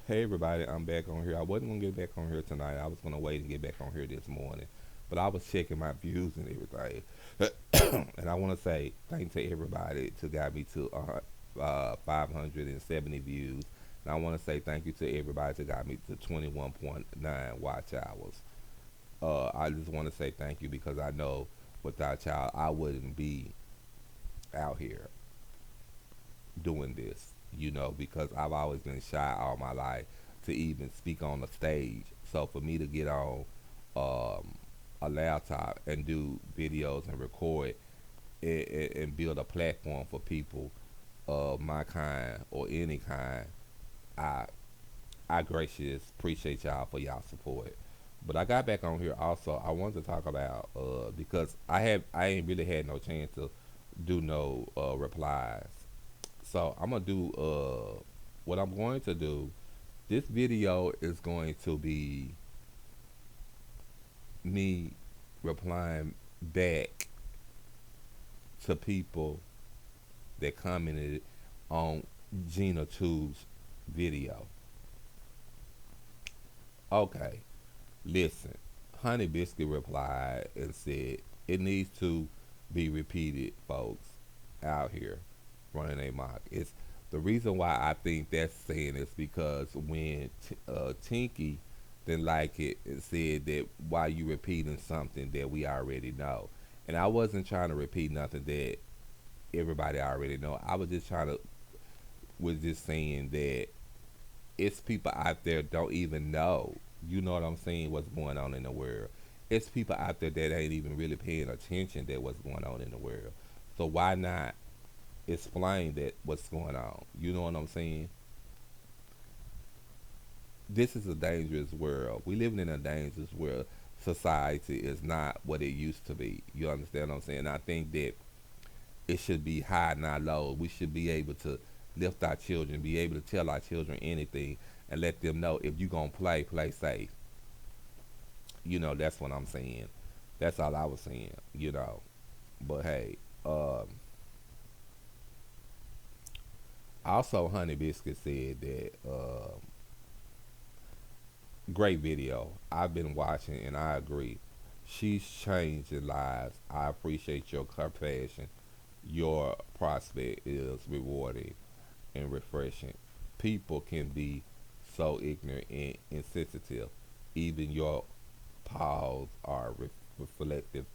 Hey everybody, I'm back on here. I wasn't gonna get back on here tonight. I was gonna wait and get back on here this morning, but I was checking my views and everything, and I want to say thanks to everybody to got me to 570 views, and I want to say thank you to everybody to got me to 21.9 watch hours. I just want to say thank you because I know without y'all I wouldn't be out here doing this, because I've always been shy all my life to even speak on the stage. So for me to get on um, a laptop and do videos and record and build a platform for people of my kind or any kind, I I gracious appreciate y'all for y'all support. But I got back on here also. I wanted to talk about because I ain't really had no chance to do no replies. So I'm gonna do what I'm going to do. This video is going to be me replying back to people that commented on Gena Tew's video. Okay, listen. Honey Biscuit replied and said it needs to be repeated, folks, out here running a mock. It's the reason why I think that's saying is because when Tinky didn't like it and said that why you repeating something that we already know, and I wasn't trying to repeat nothing that everybody already know. I was just trying to was just saying that it's people out there don't even know. You know what I'm saying? What's going on in the world? It's people out there that ain't even really paying attention to what's going on in the world. So why not explain that what's going on? You know what I'm saying? This is a dangerous world. We living in a dangerous world. Society is not what it used to be. You understand what I'm saying? I think that it should be high, not low. We should be able to lift our children, be able to tell our children anything, and let them know if you gonna play, play safe. That's what I'm saying. That's all I was saying. But hey, also Honey Biscuit said that great video. I've been watching and I agree. She's changing lives. I appreciate your compassion. Your prospect is rewarding and refreshing. People can be so ignorant and insensitive. Even your pause are reflective.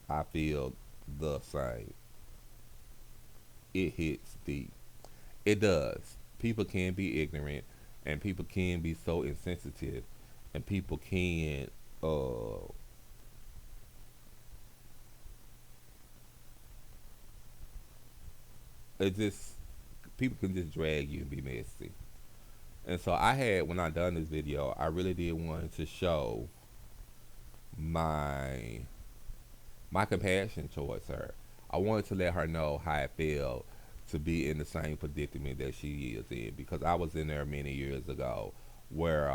I feel the same. It hits deep. It does. People can be ignorant, and people can be so insensitive, and people can. It just people can just drag you and be messy. And so I had when I done this video, I really did want to show my my compassion towards her. I wanted to let her know how it felt to be in the same predicament that she is in because I was in there many years ago where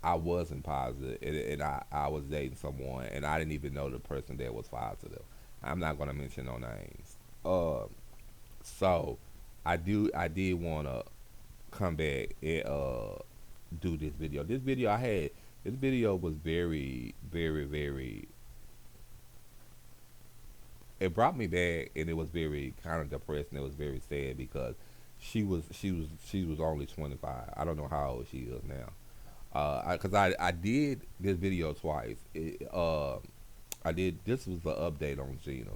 I wasn't positive and I was dating someone and I didn't even know the person that was positive. I'm not gonna mention no names. So I did wanna come back and do this video. This video was very, very, very it brought me back and it was very kind of depressing. It was very sad because she was only 25. I don't know how old she is now. Because I did this video twice. I did this was the update on Gina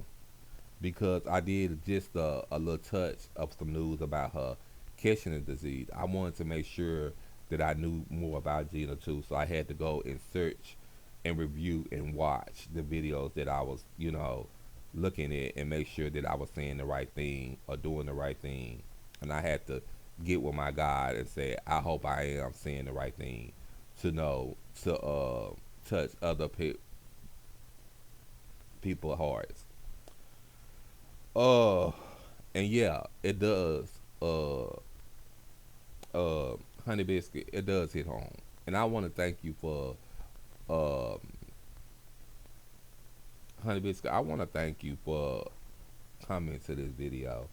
because I did just a little touch of some news about her catching the disease. I wanted to make sure that I knew more about Gina too, so I had to go and search and review and watch the videos that I was, looking at and make sure that I was saying the right thing or doing the right thing. And I had to get with my God and say, I hope I am saying the right thing to know to touch other people's hearts. Uh, and yeah, it does. Uh, uh, Honey Biscuit, it does hit home. And I want to thank you for um, Honey Biscuit. I want to thank you for coming to this video,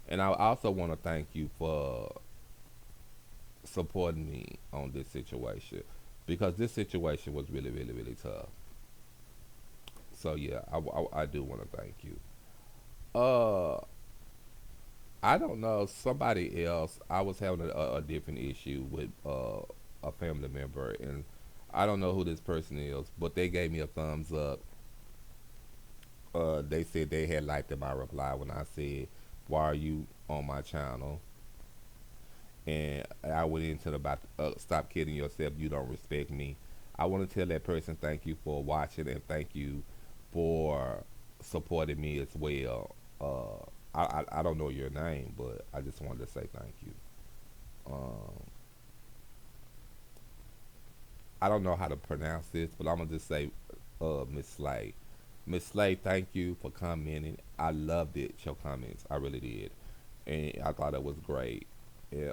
and I also want to thank you for supporting me on this situation because this situation was really, really, really tough. So yeah, I do want to thank you. Uh, I don't know somebody else. I was having a different issue with a family member, and I don't know who this person is, but they gave me a thumbs up. They said they had liked my reply when I said, "Why are you on my channel?" And I went into the about stop kidding yourself. You don't respect me. I want to tell that person thank you for watching and thank you for supporting me as well. I don't know your name, but I just wanted to say thank you. Um, I don't know how to pronounce this, but I'm gonna just say Miss Slay. Miss Slay, thank you for commenting. I loved it, your comments. I really did, and I thought it was great. And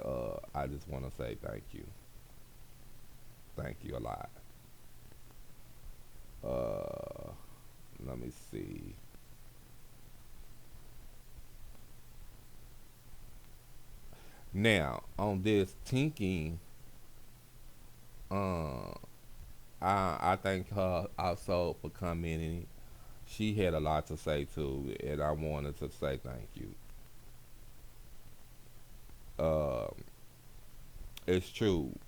I just want to say thank you. Thank you a lot. Uh, Let me see. Now on this Tinky, uh, I thank her also for commenting. She had a lot to say too, and I wanted to say thank you. Um, it's true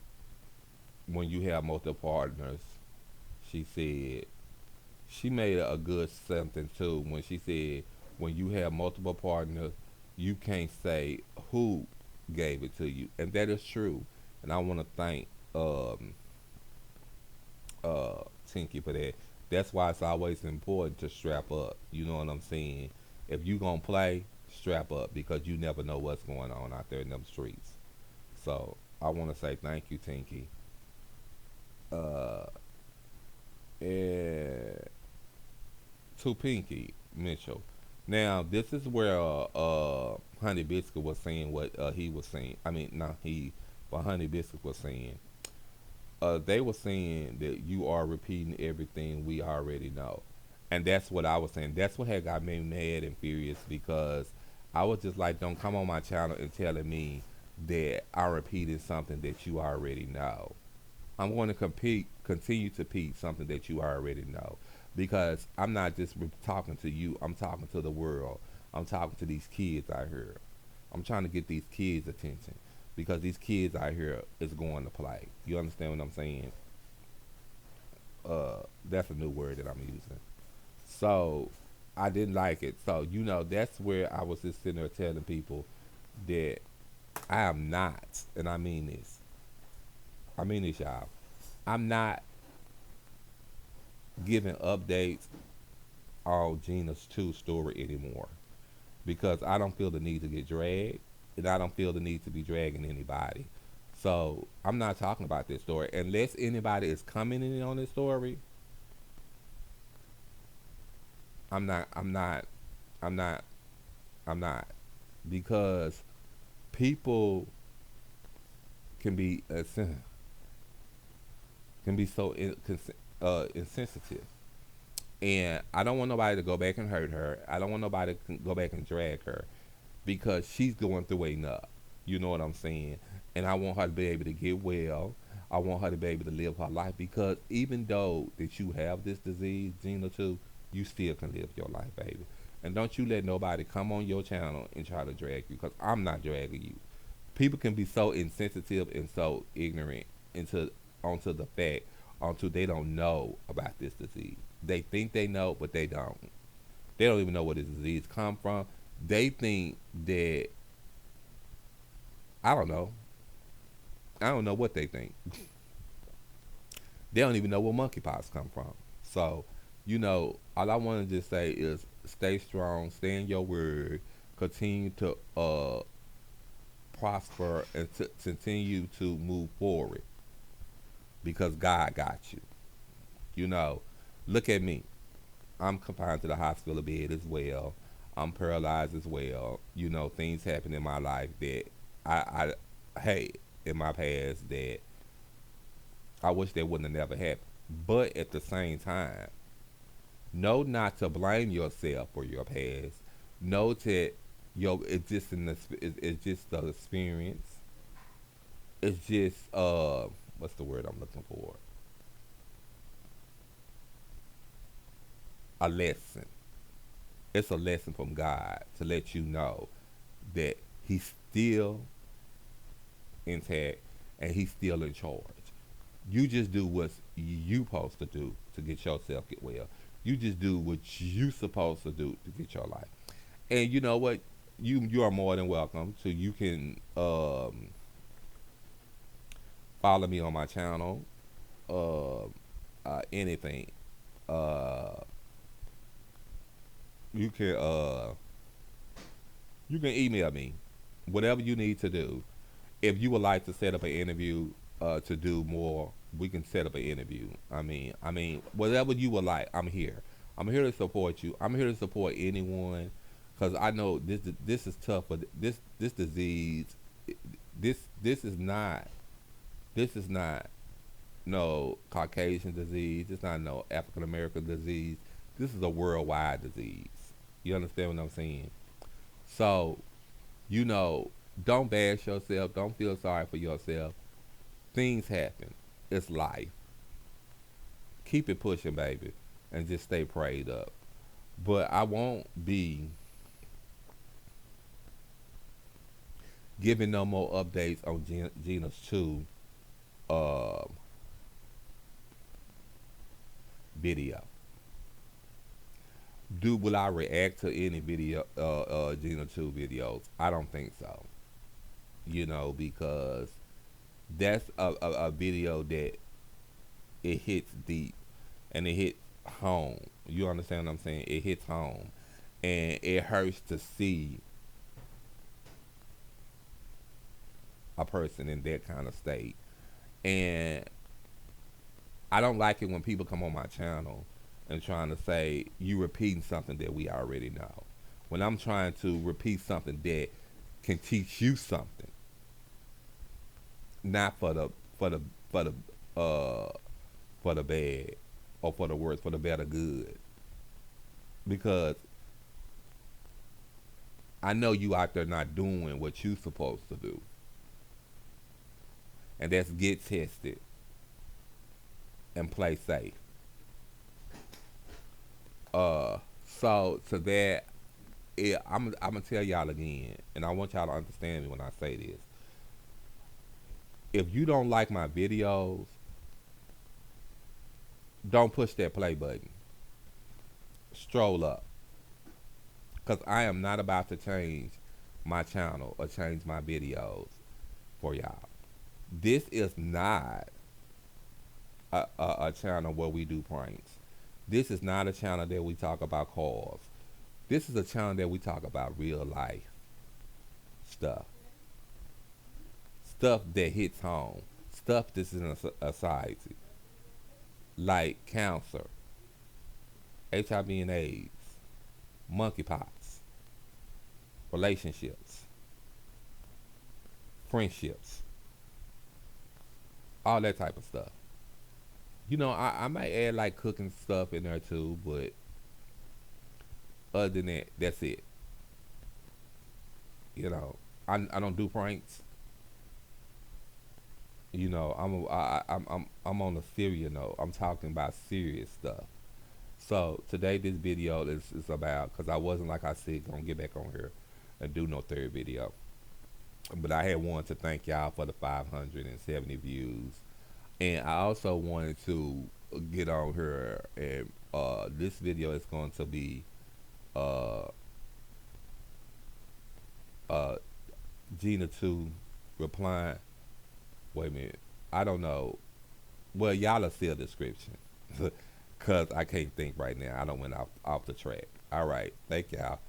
when you have multiple partners. She said she made a good something too when she said when you have multiple partners, you can't say who gave it to you, and that is true. And I want to thank um, Tinky for that. That's why it's always important to strap up. You know what I'm saying? If you gonna play, strap up because you never know what's going on out there in them streets. So I want to say thank you, Tinky. Uh, and to Pinky Mitchell. Now this is where Honey Biscuit was saying what he was saying. I mean, not he, but Honey Biscuit was saying. They were saying that you are repeating everything we already know, and that's what I was saying. That's what had got me mad and furious because I was just like, don't come on my channel and telling me that I repeated something that you already know. I'm going to continue to repeat something that you already know, because I'm not just talking to you. I'm talking to the world. I'm talking to these kids out here. I'm trying to get these kids' attention because these kids out here is going to play. You understand what I'm saying? That's a new word that I'm using. So I didn't like it. So that's where I was just sitting there telling people that I am not, and I mean this. I mean this, y'all. I'm not giving updates on Gena Tew story anymore because I don't feel the need to get dragged, and I don't feel the need to be dragging anybody. So I'm not talking about this story unless anybody is commenting on this story. I'm not. I'm not. I'm not. I'm not because people can be so insensitive. And I don't want nobody to go back and hurt her. I don't want nobody to go back and drag her because she's going through enough. You know what I'm saying? And I want her to be able to get well. I want her to be able to live her life because even though that you have this disease, Gena too, you still can live your life, baby. And don't you let nobody come on your channel and try to drag you because I'm not dragging you. People can be so insensitive and so ignorant into onto the fact onto they don't know about this disease. They think they know, but they don't. They don't even know where this disease come from. They think that I don't know. I don't know what they think. They don't even know where monkeypox come from. So, all I want to just say is stay strong, stay in your word, continue to prosper, and to continue to move forward because God got you. You know, Look at me. I'm confined to the hospital bed as well. I'm paralyzed as well. Things happen in my life that I hate in my past that I wish they wouldn't have never happened. But at the same time, know not to blame yourself for your past. Know that it's just the experience. it's just what's the word I'm looking for? A lesson. It's a lesson from God to let you know that He's still intact and He's still in charge. You just do what you supposed to do to get yourself get well. You just do what you supposed to do to get your life. And you know what? You are more than welcome. So you can follow me on my channel. Uh, anything. Uh, you can you can email me. Whatever you need to do. If you would like to set up an interview to do more, we can set up an interview. I mean, whatever you would like, I'm here. I'm here to support you. I'm here to support anyone, because I know this is tough. But this disease, this is not no Caucasian disease. It's not no African American disease. This is a worldwide disease. You understand what I'm saying? So you know, don't bash yourself. Don't feel sorry for yourself. Things happen. It's life. Keep it pushing, baby, and just stay prayed up. But I won't be giving no more updates on Gena Tew uh, video. Will I react to any video Gena Tew videos? I don't think so. Because that's a video that it hits deep and it hits home. You understand what I'm saying? It hits home, and it hurts to see a person in that kind of state. And I don't like it when people come on my channel and trying to say you repeating something that we already know. When I'm trying to repeat something that can teach you something, not for the for the for the for the bad or for the worse, for the better good. Because I know you out there not doing what you supposed to do, and that's get tested and play safe. So to that, I'm gonna tell y'all again, and I want y'all to understand me when I say this. If you don't like my videos, don't push that play button. Stroll up, cause I am not about to change my channel or change my videos for y'all. This is not a channel where we do pranks. This is not a channel that we talk about cars. This is a channel that we talk about real life stuff. Stuff that hits home. Stuff that's in a society. Like cancer, HIV and AIDS, monkeypox, relationships, friendships, all that type of stuff. I might add like cooking stuff in there too, but other than that, that's it. I don't do pranks. I'm on a serious note. I'm talking about serious stuff. So today this video is about, because I wasn't, like I said, gonna get back on here and do no third video, but I had wanted to thank y'all for the 570 views, and I also wanted to get on here, and this video is going to be uh uh Gena Tew replying. Wait a minute. I don't know. Well, y'all will see a description. Because I can't think right now. I don't went off the track. All right. Thank y'all.